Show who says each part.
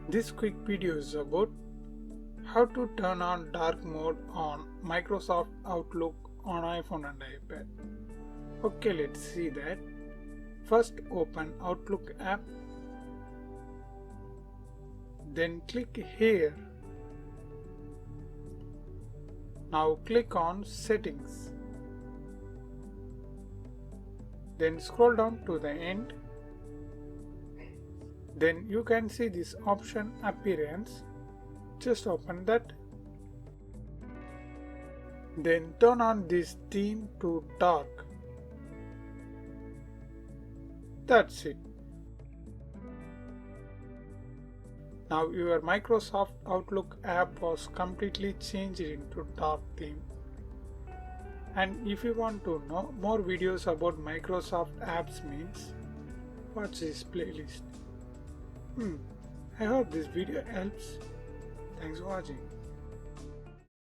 Speaker 1: This quick video is about how to turn on dark mode on Microsoft Outlook on iPhone and iPad. Okay, let's see that. First open Outlook app, then click here. Now click on Settings. Then scroll down to the end. Then you can see this option Appearance. Just open that. Then turn on this theme to dark. That's it. Now your Microsoft Outlook app was completely changed into dark theme. And if you want to know more videos about Microsoft apps means, watch this playlist. I hope this video helps. Thanks for watching.